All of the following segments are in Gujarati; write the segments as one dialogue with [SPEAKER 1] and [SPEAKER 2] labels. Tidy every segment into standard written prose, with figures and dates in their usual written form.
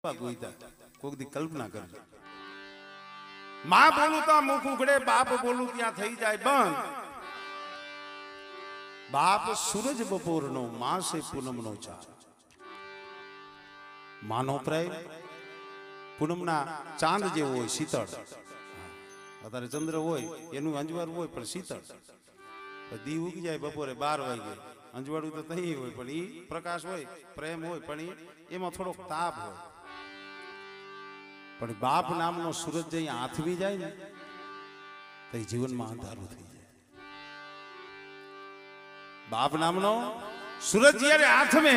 [SPEAKER 1] કોક દી કલ્પના કરજો. માં બોલું તો મુખ ઉઘડે, બાપ બોલું ત્યાં થઈ જાય બંધ. બાપ સૂરજ બપોરનો, માં છે પૂનમનો ચાંદ. માનો પ્રેમ પૂનમના ચાંદ જેવો હોય, શીતળ. અત્યારે ચંદ્ર હોય એનું અંજવાળું હોય પણ શીતળ. દી ઉગી જાય બપોરે 12 વાગે, અંજવાળું તો તહીં હોય પણ એ પ્રકાશ હોય, પ્રેમ હોય પણ એમાં થોડોક તાપ હોય. પણ બાપ નામનો સૂરજ જઈ આથમી જાય ને તો જીવનમાં અંધારું થઈ જાય. બાપ નામનો સૂરજ જ્યારે આથમે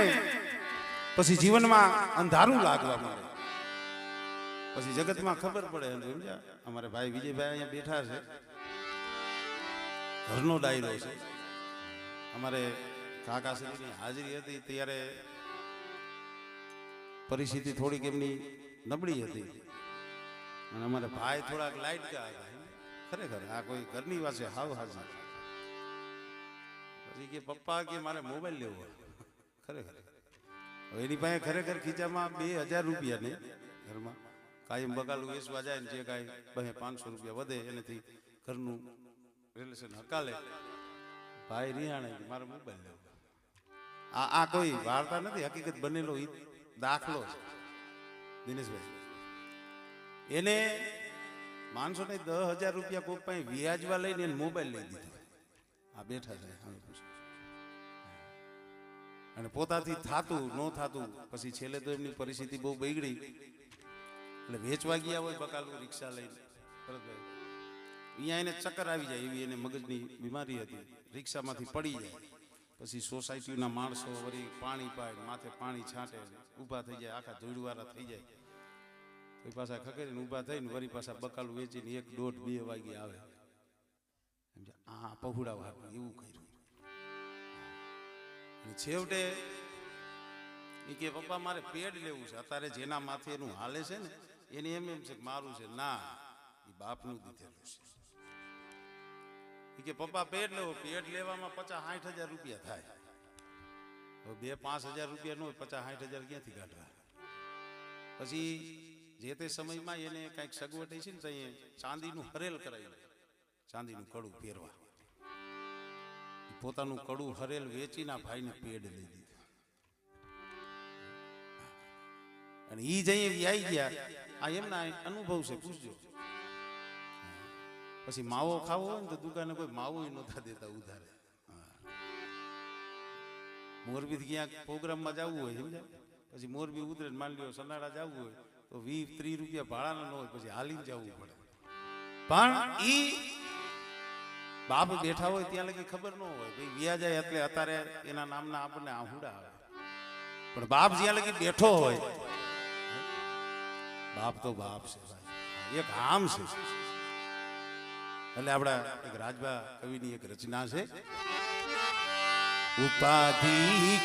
[SPEAKER 1] પછી જીવનમાં અંધારું લાગવા માંડે. પછી જગતમાં ખબર પડે. સમજ્યા? અમારે ભાઈ વિજયભાઈ અહીંયા બેઠા છે, ઘરનો ડાયરો છે. અમારે કાકાશ્રીની હાજરી હતી ત્યારે પરિસ્થિતિ થોડીક એમની નબળી હતી અને અમારે ભાઈ થોડાક લાઈટ કા હતા. ખરેખર આ કોઈ ઘરની વાત છે. હાવ હાજર. પછી કે પપ્પા કે મારે મોબાઈલ લેવો હોય. ખરેખર એની પાસે ખરેખર ખીચામાં 2000 રૂપિયા નહીં. ઘરમાં કાયમ બગાલું વેચવા જાય ને જે કાંઈ 500 રૂપિયા વધે એનાથી ઘરનું રિલેશન હકાલે. ભાઈ રિહાણે મારે મોબાઈલ લેવો. આ કોઈ વાર્તા નથી, હકીકત બનેલો દાખલો છે. દિનેશભાઈ એને માણસો ને 10,000 રૂપિયા કોઈક પાસે વ્યાજવા લઈને એને મોબાઈલ લઈ દીધો. આ બેઠા છે અને પોતાથી થાતું ન થાતું પછી છેલ્લે તો એમની પરિસ્થિતિ બહુ બગડી એટલે વેચવા ગયા હોય બકાલું રિક્ષા લઈને. અહીંયા એને ચક્કર આવી જાય એવી એને મગજની બીમારી હતી. રિક્ષામાંથી પડી જાય પછી સોસાયટીના માણસો વળી પાણી પાય, માથે પાણી છાંટે, ઊભા થઈ જાય, આખા ધૂળવાળા થઈ જાય. તો પાછા ખકેરીને ઊભા થઈને વળી પાછા બકાલું વેચીને 1, 1:30, 2 વાગે આવે. આ પહોળાવા એવું કર્યું. છેવટે એ કે પપ્પા મારે પેડ લેવું છે. અત્યારે જેના માથે એનું હાલે છે ને એને એમ છે કે મારું છે. ના, એ બાપનું દીધેલું છે. એ કે પપ્પા પેડ લેવો. પેડ લેવામાં 50-60 હજાર રૂપિયા થાય. 2-5 હજાર રૂપિયા નો 50-60 હજાર ક્યાંથી કાઢવા? પછી જે તે સમયમાં એને કંઈક સગવડ છે ને તો ચાંદીનું હરેલ કરાવ્યું. ચાંદીનું કડું પહેરવા. પોતાનું કડું હરેલ વેચીના ભાઈને પેડ લઈ દીધું. અને ઈ જઈએ આવી ગયા. આ એમના અનુભવ છે, પૂછજો. પછી માવો ખાવો હોય ને તો દુકાને કોઈ માવો નહોતા દેતા ઉધારે. મોરબી ક્યાંક પ્રોગ્રામમાં જવું હોય સમજાય, પછી મોરબી ઉતરે માની લ્યો સનાડા જવું હોય તો 20-30 રૂપિયા ભાડાના ન હોય, પછી હાલીને જવું પડે. પણ ઈ બાપ બેઠા હોય ત્યાં લગી ખબર ન હોય ભાઈ વ્યા જાય એટલે અત્યારે એના નામના આપણને આહુડા આવે. પણ બાપ જ્યાં લગી બેઠો હોય, બાપ તો બાપ છે ભાઈ, એક આમ છે. એટલે આપણા એક રાજભા કવિની એક રચના છે, ઉપાધિ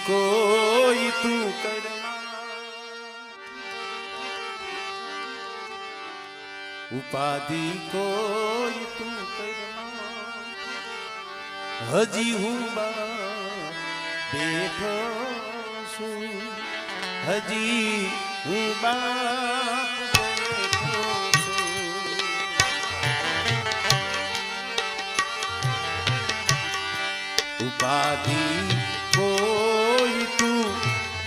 [SPEAKER 1] કોઈ તું કરમાં, ઉપાધિ કોઈ તું કરમાં, હજી હું બેઠો છું, હજી હું બાપ બેઠો છું. ઉપાધિ કોઈ તું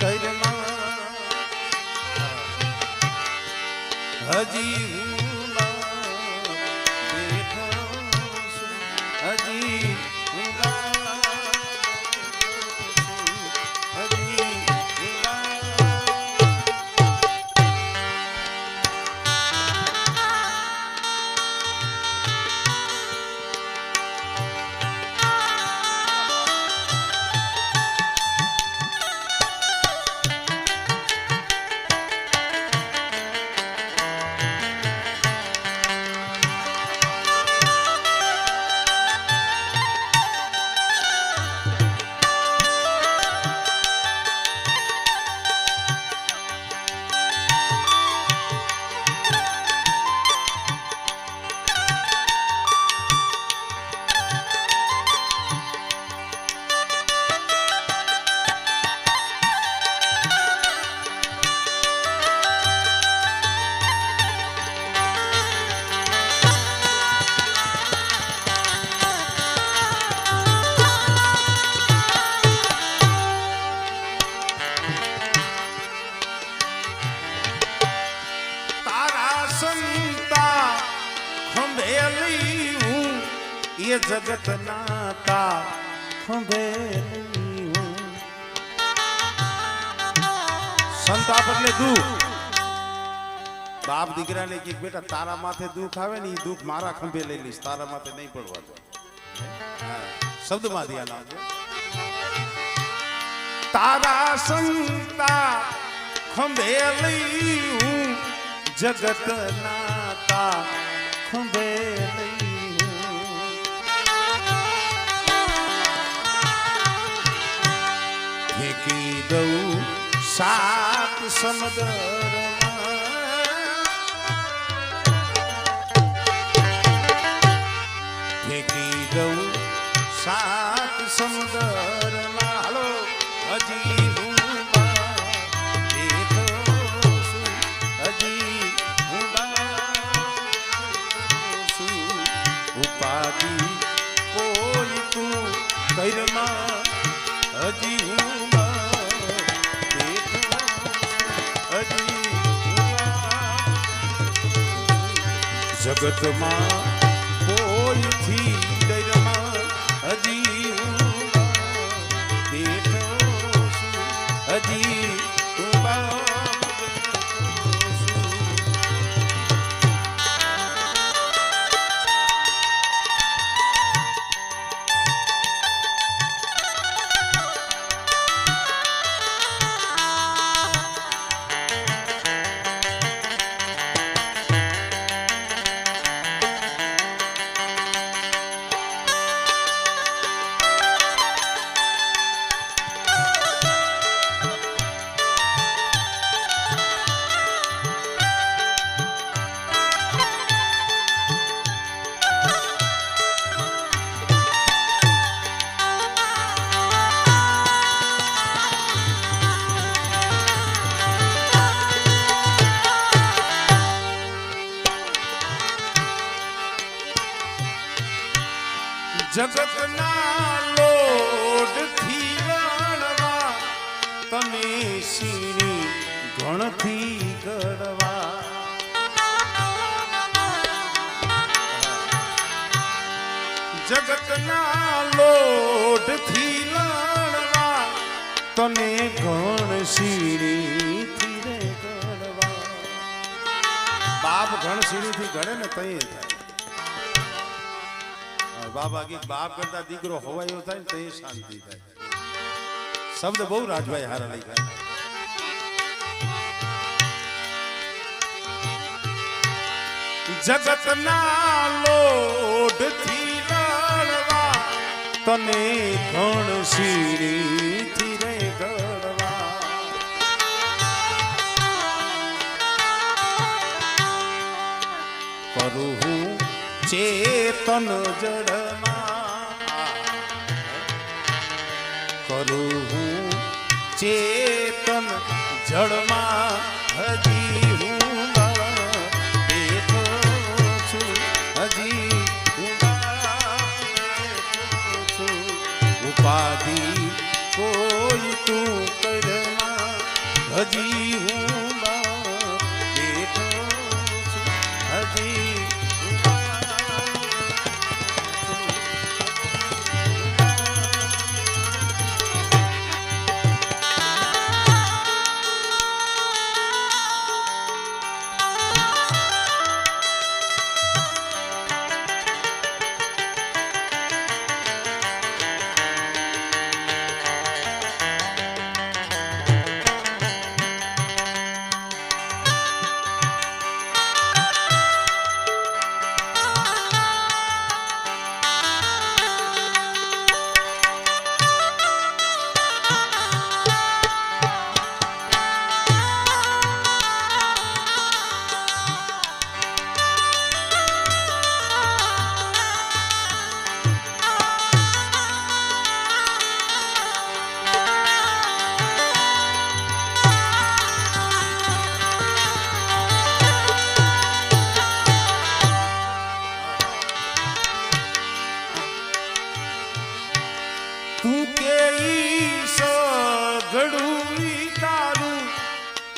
[SPEAKER 1] કરમાં, હજી હું બાપ બેઠો છું, હજી લઈ હું એ જગત નાતા ખંભે લઈ હું. સંતાપ એટલે દુઃખ. બાપ દીકરાને કે બેટા તારા માથે દુઃખ આવે ને એ દુઃખ મારા ખંભે લઈ લઈશ, તારા માથે નહીં પડવા દે. શબ્દમાં ધ્યાન આવજો. તારા સંતા ખંભે લઈ હું જગત નાતા ખંભે લઈ હું. ફેંકી દઉં સાત સમુદ્રમાં, ફેંકી દઉં સાત સમુદ્રમાં. હાલો હજી હું બેઠો છું, હજી હું છું. ઉપાધિ કોઈ તું કરમાં, હજી હું જગતમાં કોઈથી ડરમાં, હજી હું બેઠો છું, હજી હું જગતના લોડથી લડવા, તને સીણી ઘણથી ગળવા. જગતના લોડથી લડવા, તને ઘણ સીણીથી રે ગળવા. બાપ ઘણ સીણીથી ગળે ને તઈ થાય. બાબા કે બાપ કરતા દીકરો હવાયો થાય ને તો એ શાંતિ થાય. શબ્દ બહુ રાજભાઈ હારા લખ્યા. જગતના લોડથી લડવા, તને ઘણ સીડીથી રે ગળવા. કરું હું ચેતન જડમાં, કરું હું ચેતન જડમાં, હજી હું બેઠો છું, હજી હું બેઠો છું. ઉપાધિ કોઈ તું કરમાં, હજી હું બેઠો છું, હજી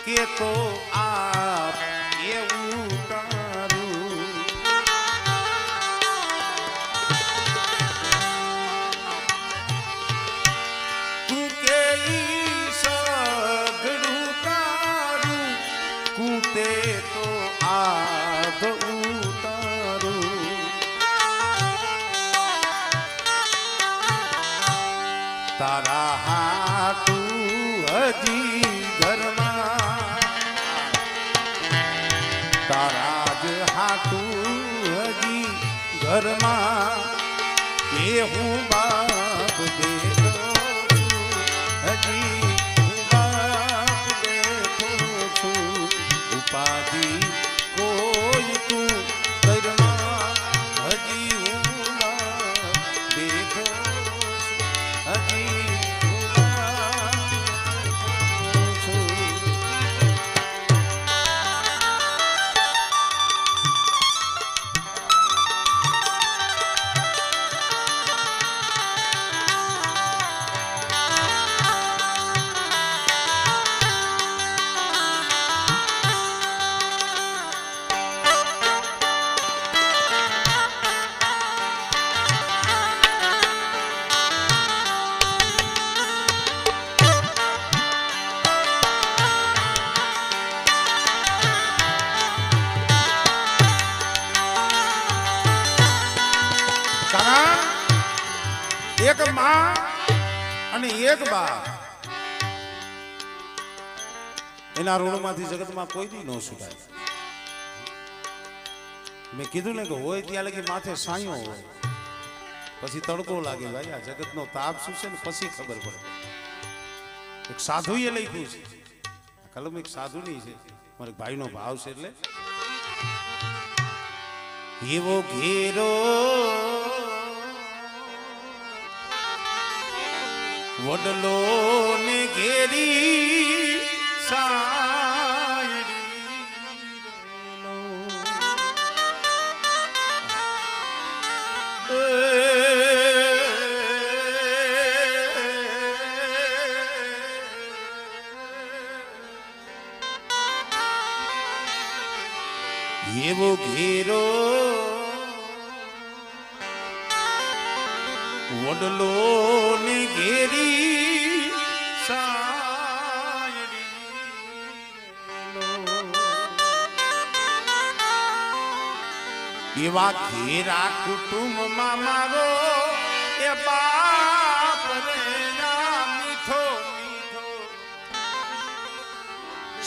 [SPEAKER 1] કે તો આપ એવું તારું તે તો આધ ઉતારું તારા હાટું હજી ઘરમાં તારા જ હાટું હજી ઘરમાં એ હું બાપ દેતો હજી હું બાપ દેતો છું ઉપાધિ કોઈ તું ઘરમાં હજી હું બાપ દેતો હજી હું બાપ દેતો છું. એક માં અને એક બાપ એના ઋણમાંથી જગતમાં કોઈ દી ન છૂટાય. મેં કીધું ને કે હોય ત્યાં લગી માથે સાયો હોય પછી તડકો લાગે ભાઈ આ જગતનો તાપ શું છે ને પછી ખબર પડે. એક સાધુએ લખ્યું છે કલમ એક સાધુની છે મારા ભાઈનો ભાવ છે એટલે એવો ઘેરો વડલો ને ઘેરી એવો ઘેરો વડલો ને ઘેરી એવા ઘેરા કુટુંબમાં મારો એ બાપ રે મીઠો મીઠો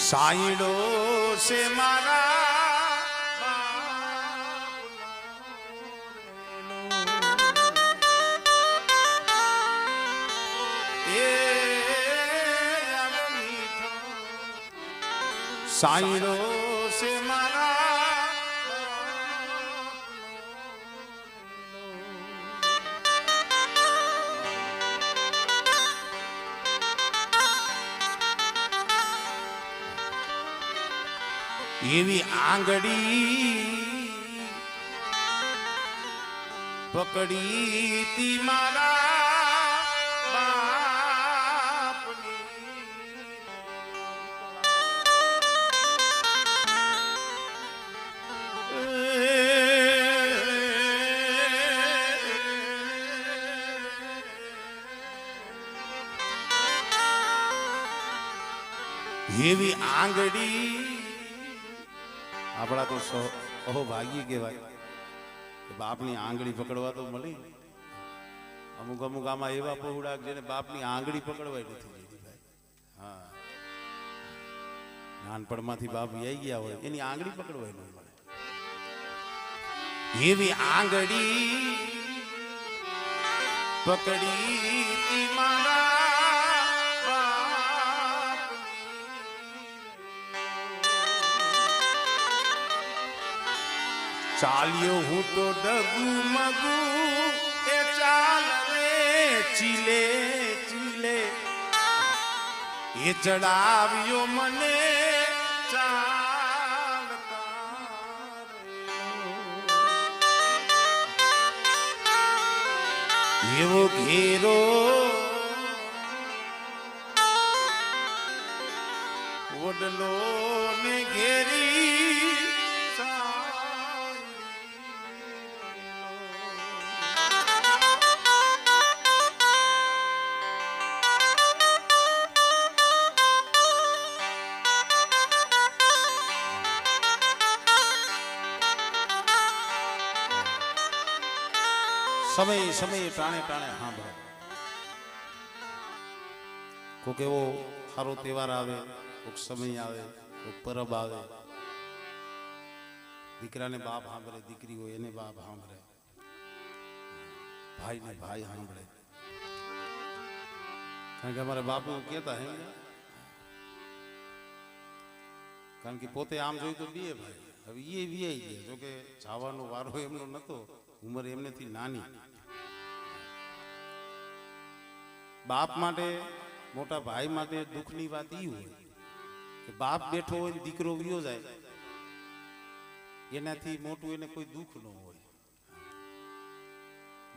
[SPEAKER 1] સાયડો છે મારા સાયડો છે મારા એવી આંગળી પકડી તી મારા એવી આંગળી આપણા તો અહો ભાગી કહેવાય બાપની આંગળી પકડવા તો મળી. અમુક અમુક આમાં એવા પહોળા જેને બાપની આંગળી પકડવાય નથી જતી ભાઈ. હા નાનપણમાંથી બાપ વ્યાઈ ગયા હોય એની આંગળી પકડવાય ન મળે. એવી આંગળી પકડી મારા ચાલ્યો હું તો ડગુ મગુ એ ચાલ રે ચીલે ચીલે એ ચડાવ્યો મને એવો ઘેરો વડલો ને ઘેરી સમય સમયે ટાણે ટાણે સાંભળે. કોઈક એવો સારો તહેવાર આવે, કોઈક સમય આવે, કોઈક પરબ આવે, દીકરાને બાપ સાંભળે, દીકરી હોય એને બાપ સાંભળે, ભાઈ ને ભાઈ સાંભળે. કારણ કે અમારા બાપુ કહેતા હે, કારણ કે પોતે આમ જોયું તો બે ભાઈ, હવે એ વિયાઈ ગયા. જોકે જવાનો વારો એમનો નતો, ઉંમર એમનેથી નાની. બાપ માટે, મોટા ભાઈ માટે દુઃખની વાત એ હોય કે બાપ બેઠો હોય દીકરો વિયો જાય, એનાથી મોટું એને કોઈ દુઃખ ન હોય.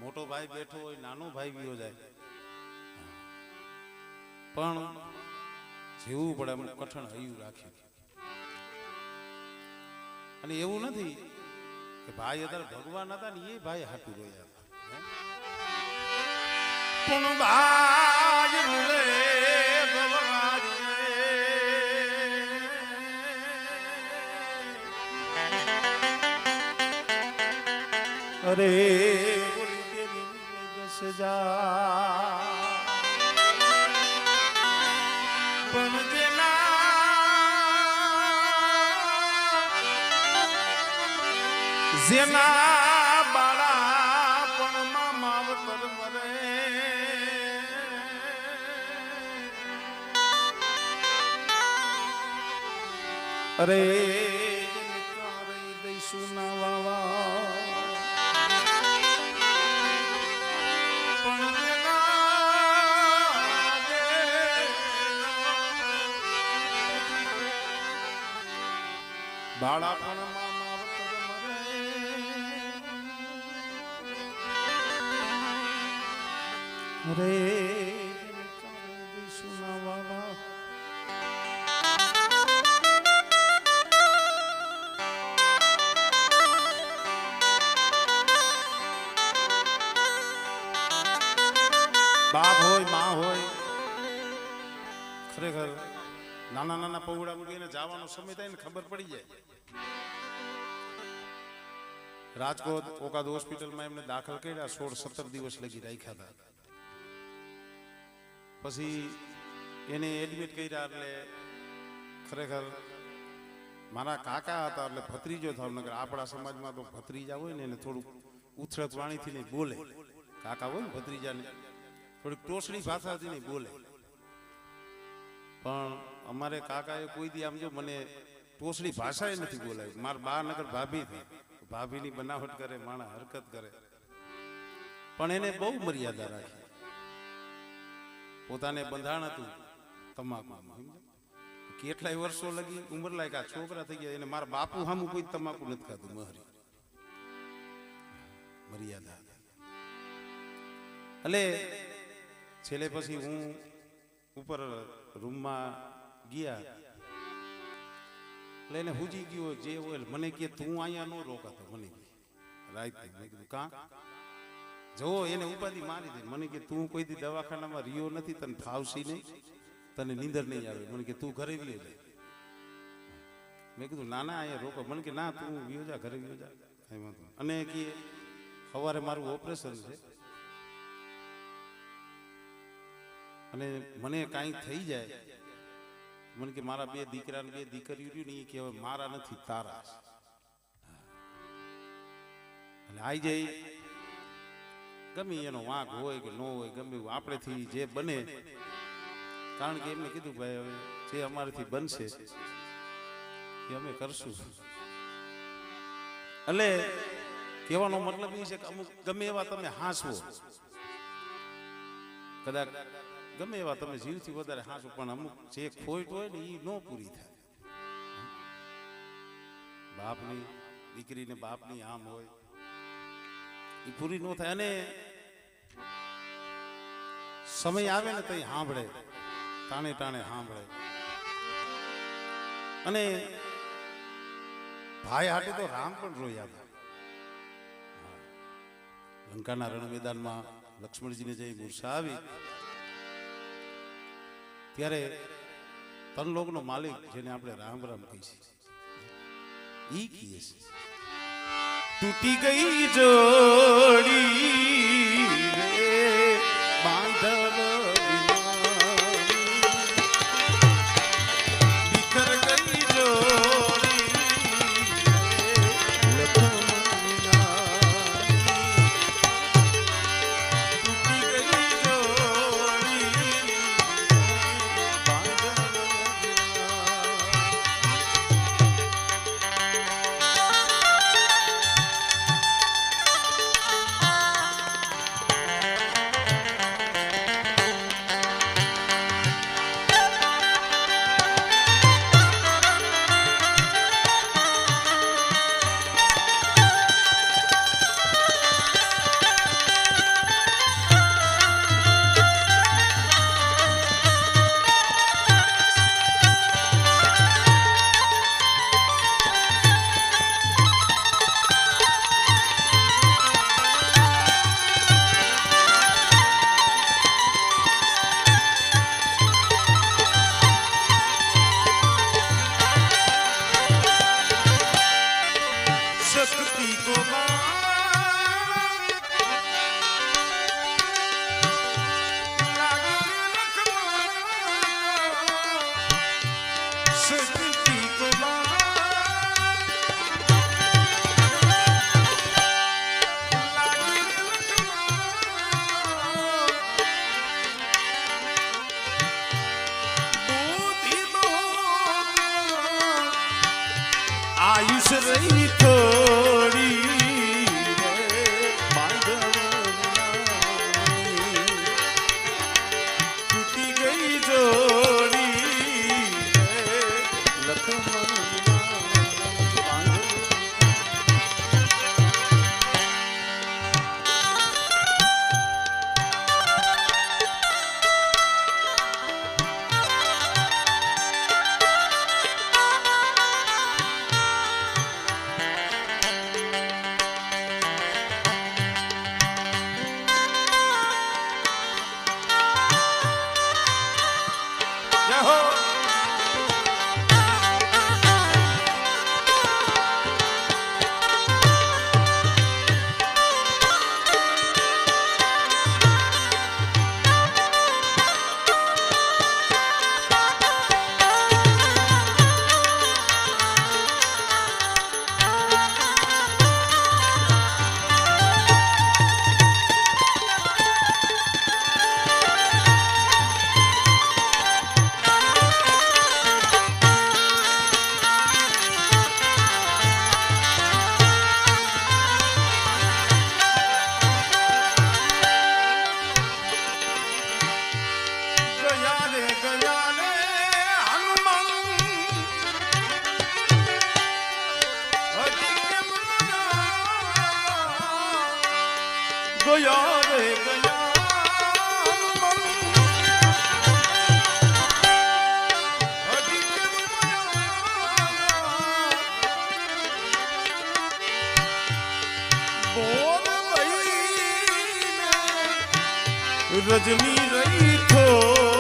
[SPEAKER 1] મોટો ભાઈ બેઠો હોય, નાનો ભાઈ વિયો જાય, પણ જેવું પડે એમ કઠણ હૈયું રાખ્યું. અને એવું નથી કે ભાઈ અત્યારે ભગવાન હતા ને એ ભાઈ હાટું રોયા હતા, પણ ભાઈ રે ભગવાન અરે બોલી દેવી સજા પણ જેના બાળાપણમાં માવતર મરે, અરે દઈશું ના વાવા બાળાપણમાં માવતર મરે, અરે દઈશું ના વાવા. બાપ હોય, માં હોય, ખરેખર નાના નાના પૌડા મૂકીને જવાનો સમય થાય ને ખબર પડી જાય. રાજકોટ ઓકાદ હોસ્પિટલમાં એમને દાખલ કર્યા, 16-17 દિવસ લગી રાખ્યા હતા. પછી એને એડમિટ કર્યા. એટલે ખરેખર મારા કાકા હતા, એટલે ભત્રીજો થાવ. નગર આપણા સમાજમાં તો ભત્રીજા હોય ને એને થોડુંક ઉથળત વાણીથી નહીં બોલે. કાકા હોય ને ભત્રીજાને થોડીક ટોસડી ભાષાથી નહીં બોલે. પણ અમારે કાકાએ કોઈ દી આમ જો મને ટોસડી ભાષા નથી બોલાવી. મારા બા નગર ભાભી થઈ, ભાભીની બનાવટ કરે, માણા હરકત કરે, પણ એને બહુ મર્યાદા રાખી. પોતાને બંધાણ હતું તમાકુમાં. કેટલાય વર્ષો લગી ઉંમર લાયક છોકરા થઈ ગયા, એને મારા બાપુ સામું કોઈ તમાકુ નથી ખાતું. મહરી મર્યાદા. એટલે છેલ્લે પછી હું ઉપર રૂમમાં ગયા, એટલે એને હુજી ગયો જે હોય. મને કે તું અહીંયા ન રોકાતો. મને રાત મેં કીધું કા જવો, એને ઉપાધિ મારી દે. મને કે તું કોઈ દી દવાખાનામાં રહ્યો નથી, તને ફાવશી નહીં, તને નીંદર નહીં આવે. મને કે તું ઘરે વિયો જાય. મેં કીધું ના ના અહીંયા રોકો. મને કે ના તું વિયો જા, ઘરે વિયો જા, કઈ વાંધો. અને કે સવારે મારું ઓપરેશન છે અને મને કાંઈ થઈ જાય, મને કે મારા 2 દીકરા ને 2 દીકરીઓ રહ્યું ને એ કે હવે મારા નથી તારા. અને આઈ જાય, ગમે એનો વાંક હોય કે ન હોય, ગમે આપણેથી જે બને. કારણ કે એમને કીધું ભાઈ હવે જે અમારાથી બનશે એ અમે કરશું. એટલે કહેવાનો મતલબ એ છે કે અમુક ગમે એવા તમે હાંસવો, કદાચ ગમે એવા તમે જીવથી વધારે હાંસો, પણ અમુક જે ખોટ હોય ને એ ન પૂરી થાય. બાપની દીકરીને બાપની આમ હોય એ પૂરી ન થાય. અને સમય આવે ને તો એ સાંભળે, ટાણે ટાણે સાંભળે. અને ભાઈ હાટે તો રામ પણ રોયા હતા. લંકાના રણ મેદાનમાં લક્ષ્મણજીને જઈ મૂર્છા આવી ત્યારે તનલોકનો માલિક, જેને આપણે રામ રામ કહીએ, ઈ કહીએ છે તૂટી ગઈ જોડી शक्ति को शक्ति को आयुष रही थोड़ी टूटी गई जोड़ी गया रे गया रजनी रही थोड़ी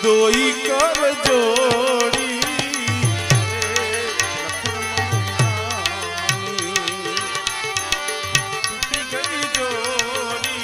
[SPEAKER 1] दोई कर जोड़ी टूटी गई जोड़ी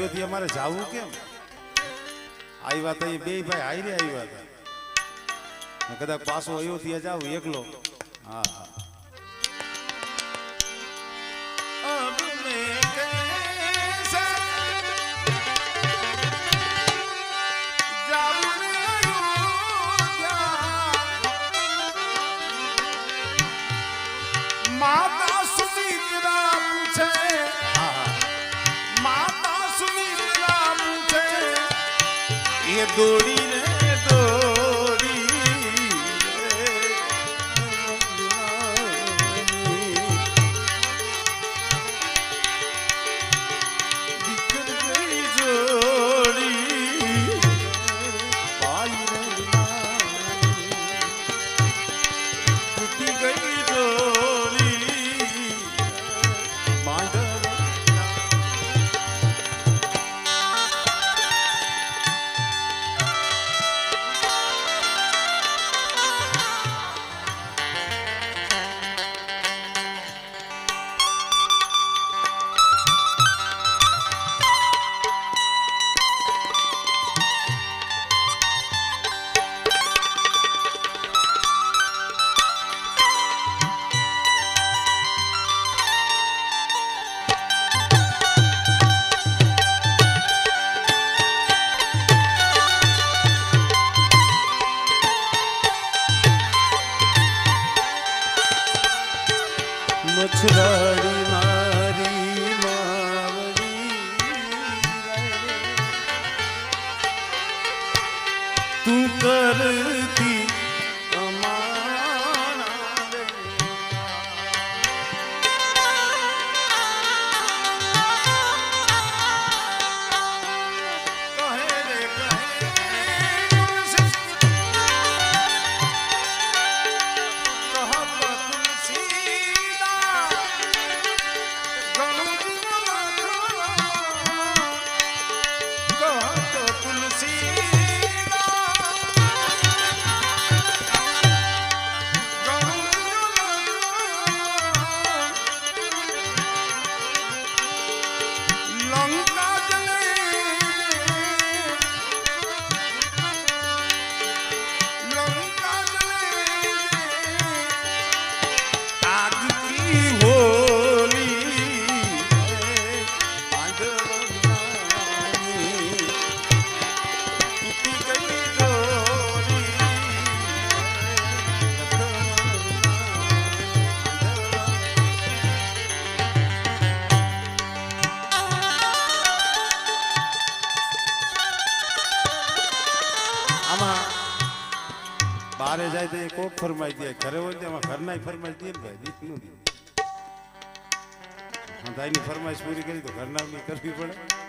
[SPEAKER 1] અયોધ્યા મારે જાવું કેમ? આવ્યા તો બે ભાઈ હાઈરે આવ્યા હતા. કદાચ પાછો અયોધ્યા જાવ એકલો. હા હા.
[SPEAKER 2] માતા સુમિત્રા પૂછે, માતા સુમિત્રા પૂછે, એ દોડી રે દોડી દીકર ગઈ જોડી ભાઈ રે તૂટી ગઈ જોડી. મછરાડી મારી માવડી તું કરતી
[SPEAKER 1] બારે જાય તો એ કોક ફરમાઈ દે, ઘરે હોય તો એમાં ઘરના ફરમાઈ દે ને ભાઈ, દીકનું દે. હા, તાઈની ફરમાઈશ પૂરી કરી તો ઘરના કરવી પડે.